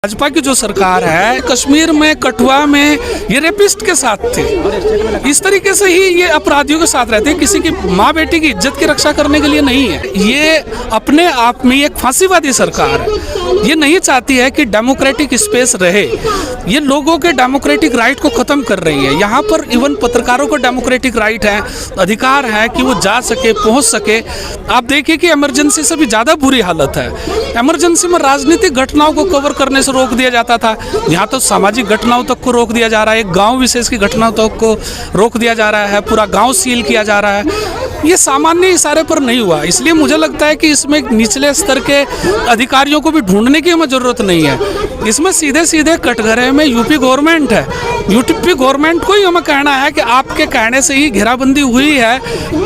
भाजपा की जो सरकार है कश्मीर में कठुआ में ये रेपिस्ट के साथ थे, इस तरीके से ही ये अपराधियों के साथ रहते हैं। किसी की माँ बेटी की इज्जत की रक्षा करने के लिए नहीं है। ये अपने आप में एक फांसीवादी सरकार है। ये नहीं चाहती है कि डेमोक्रेटिक स्पेस रहे। ये लोगों के डेमोक्रेटिक राइट को खत्म कर रही है। यहाँ पर इवन पत्रकारों को डेमोक्रेटिक राइट है, अधिकार है कि वो जा सके, पहुँच सके। आप देखिए कि इमरजेंसी से भी ज़्यादा बुरी हालत है। इमरजेंसी में राजनीतिक घटनाओं को कवर करने से रोक दिया जाता था, यहाँ तो सामाजिक घटनाओं तक को रोक दिया जा रहा है। एक गांव विशेष की घटनाओं तक को रोक दिया जा रहा है, पूरा गांव सील किया जा रहा है। ये सामान्य इशारे पर नहीं हुआ, इसलिए मुझे लगता है कि इसमें निचले स्तर के अधिकारियों को भी ढूंढने की हमें ज़रूरत नहीं है। इसमें सीधे सीधे कटघरे में यूपी गवर्नमेंट है। यूपी गवर्नमेंट को ही हमें कहना है कि आपके कहने से ही घेराबंदी हुई है,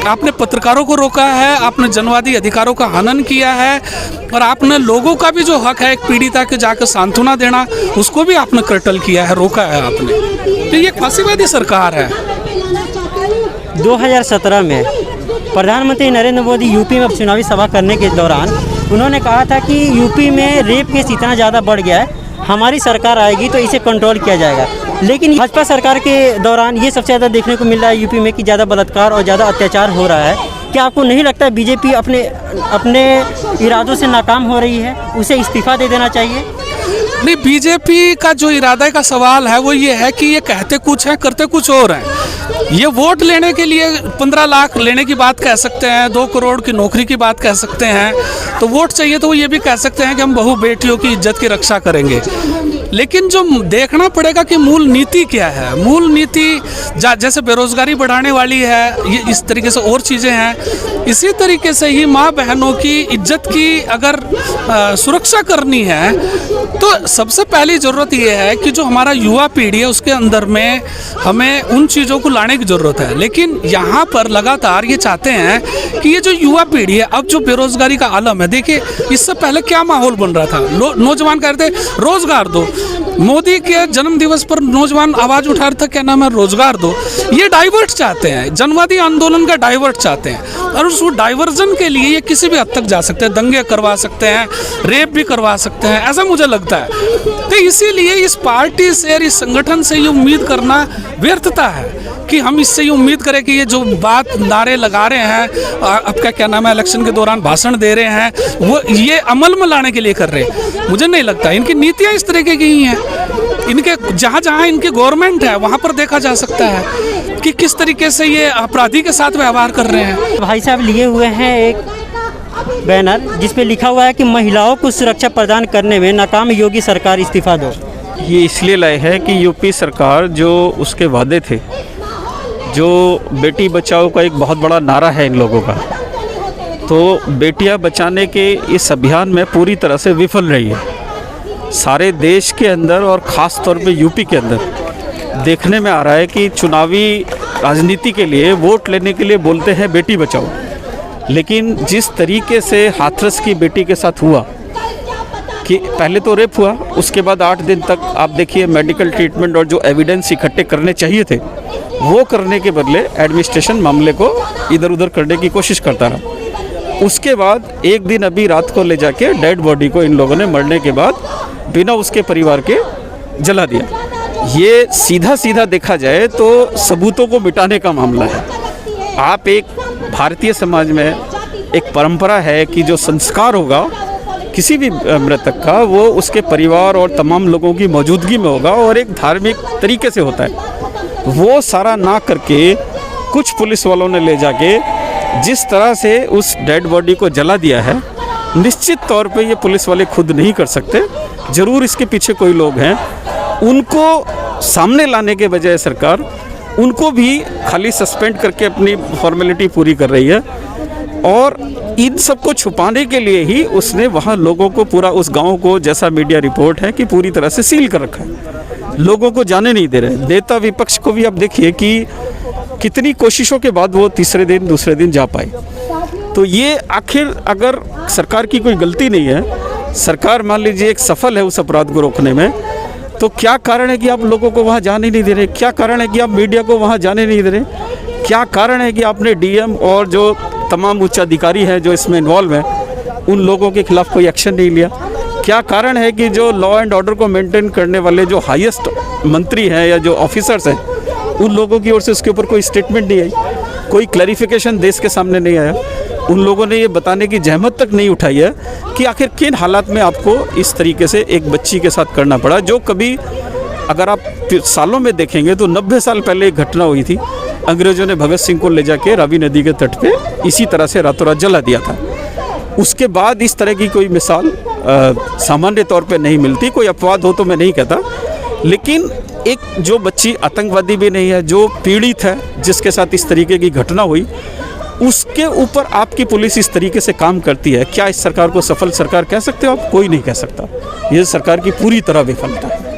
आपने पत्रकारों को रोका है, आपने जनवादी अधिकारों का हनन किया है और आपने लोगों का भी जो हक है एक पीड़िता के जाकर सांत्वना देना, उसको भी आपने कर्टल किया है, रोका है आपने। तो ये फांसीवादी सरकार है। 2017 में प्रधानमंत्री नरेंद्र मोदी यूपी में चुनावी सभा करने के दौरान उन्होंने कहा था कि यूपी में रेप केस इतना ज़्यादा बढ़ गया है, हमारी सरकार आएगी तो इसे कंट्रोल किया जाएगा। लेकिन भाजपा सरकार के दौरान ये सबसे ज़्यादा देखने को मिल रहा है यूपी में कि ज़्यादा बलात्कार और ज़्यादा अत्याचार हो रहा है। क्या आपको नहीं लगता है बीजेपी अपने इरादों से नाकाम हो रही है, उसे इस्तीफा दे देना चाहिए? नहीं, बीजेपी का जो इरादे का सवाल है वो ये है कि ये कहते कुछ है, करते कुछ और हैं। ये वोट लेने के लिए 15 लाख लेने की बात कह सकते हैं, 2 करोड़ की नौकरी की बात कह सकते हैं। तो वोट चाहिए तो वो ये भी कह सकते हैं कि हम बहू बेटियों की इज्जत की रक्षा करेंगे। लेकिन जो देखना पड़ेगा कि मूल नीति क्या है। मूल नीति जैसे बेरोजगारी बढ़ाने वाली है, ये इस तरीके से और चीज़ें हैं। इसी तरीके से ही माँ बहनों की इज्जत की अगर सुरक्षा करनी है तो सबसे पहली ज़रूरत ये है कि जो हमारा युवा पीढ़ी है उसके अंदर में हमें उन चीज़ों को लाने की ज़रूरत है। लेकिन यहाँ पर लगातार ये चाहते हैं कि ये जो युवा पीढ़ी है, अब जो बेरोजगारी का आलम है, देखिए इससे पहले क्या माहौल बन रहा था। नौजवान कह रहे थे रोजगार दो, मोदी के जन्म दिवस पर नौजवान आवाज़ उठा रहे थे, क्या नाम है, रोजगार दो। ये डाइवर्ट चाहते हैं, जनवादी आंदोलन का डाइवर्ट चाहते हैं और उस डाइवर्जन के लिए ये किसी भी हद तक जा सकते हैं, दंगे करवा सकते हैं, रेप भी करवा सकते हैं, ऐसा मुझे लगता है। तो इसीलिए इस पार्टी से, इस संगठन से ये उम्मीद करना व्यर्थता है कि हम इससे ये उम्मीद करें कि ये जो बात नारे लगा रहे हैं, आपका क्या नाम है, इलेक्शन के दौरान भाषण दे रहे हैं, वो ये अमल में लाने के लिए कर रहे हैं। मुझे नहीं लगता। इनकी नीतियाँ इस तरीके की ही हैं। इनके जहाँ जहाँ इनकी गवर्नमेंट है वहाँ पर देखा जा सकता है कि किस तरीके से ये अपराधी के साथ व्यवहार कर रहे हैं। भाई साहब लिए हुए हैं एक बैनर जिसपे लिखा हुआ है कि महिलाओं को सुरक्षा प्रदान करने में नाकाम योगी सरकार, इस्तीफा दो। ये इसलिए लाए हैं कि यूपी सरकार जो उसके वादे थे, जो बेटी बचाओ का एक बहुत बड़ा नारा है इन लोगों का, तो बेटियां बचाने के इस अभियान में पूरी तरह से विफल रही है। सारे देश के अंदर और ख़ास तौर पे यूपी के अंदर देखने में आ रहा है कि चुनावी राजनीति के लिए, वोट लेने के लिए बोलते हैं बेटी बचाओ, लेकिन जिस तरीके से हाथरस की बेटी के साथ हुआ कि पहले तो रेप हुआ, उसके बाद 8 दिन तक आप देखिए मेडिकल ट्रीटमेंट और जो एविडेंस इकट्ठे करने चाहिए थे वो करने के बदले एडमिनिस्ट्रेशन मामले को इधर उधर करने की कोशिश करता रहा। उसके बाद एक दिन अभी रात को ले जाके डेड बॉडी को इन लोगों ने मरने के बाद बिना उसके परिवार के जला दिया। ये सीधा सीधा देखा जाए तो सबूतों को मिटाने का मामला है। आप एक भारतीय समाज में एक परंपरा है कि जो संस्कार होगा किसी भी मृतक का, वो उसके परिवार और तमाम लोगों की मौजूदगी में होगा और एक धार्मिक तरीके से होता है। वो सारा ना करके कुछ पुलिस वालों ने ले जाके जिस तरह से उस डेड बॉडी को जला दिया है, निश्चित तौर पे ये पुलिस वाले खुद नहीं कर सकते, ज़रूर इसके पीछे कोई लोग हैं। उनको सामने लाने के बजाय सरकार उनको भी खाली सस्पेंड करके अपनी फॉर्मेलिटी पूरी कर रही है और इन सबको छुपाने के लिए ही उसने वहाँ लोगों को, पूरा उस गांव को, जैसा मीडिया रिपोर्ट है कि पूरी तरह से सील कर रखा है, लोगों को जाने नहीं दे रहे। नेता विपक्ष को भी आप देखिए कि कितनी कोशिशों के बाद वो तीसरे दिन दूसरे दिन जा पाए। तो ये आखिर अगर सरकार की कोई गलती नहीं है, सरकार मान लीजिए एक सफल है उस अपराध को रोकने में, तो क्या कारण है कि आप लोगों को वहाँ जाने नहीं दे रहे? क्या कारण है कि आप मीडिया को वहाँ जाने नहीं दे रहे? क्या कारण है कि आपने डीएम और जो तमाम उच्च अधिकारी हैं जो इसमें इन्वॉल्व हैं, उन लोगों के खिलाफ कोई एक्शन नहीं लिया? क्या कारण है कि जो लॉ एंड ऑर्डर को मेंटेन करने वाले जो हाईएस्ट मंत्री हैं या जो ऑफिसर्स हैं, उन लोगों की ओर से उसके ऊपर कोई स्टेटमेंट नहीं आई, कोई क्लैरिफिकेशन देश के सामने नहीं आया। उन लोगों ने ये बताने की जहमत तक नहीं उठाई है कि आखिर किन हालात में आपको इस तरीके से एक बच्ची के साथ करना पड़ा, जो कभी अगर आप सालों में देखेंगे तो 90 साल पहले एक घटना हुई थी। अंग्रेज़ों ने भगत सिंह को ले जाके रावी नदी के तट पे इसी तरह से रातों रात जला दिया था। उसके बाद इस तरह की कोई मिसाल सामान्य तौर पे नहीं मिलती। कोई अपवाद हो तो मैं नहीं कहता, लेकिन एक जो बच्ची आतंकवादी भी नहीं है, जो पीड़ित है, जिसके साथ इस तरीके की घटना हुई, उसके ऊपर आपकी पुलिस इस तरीके से काम करती है। क्या इस सरकार को सफल सरकार कह सकते हो आप? कोई नहीं कह सकता। ये सरकार की पूरी तरह विफलता है।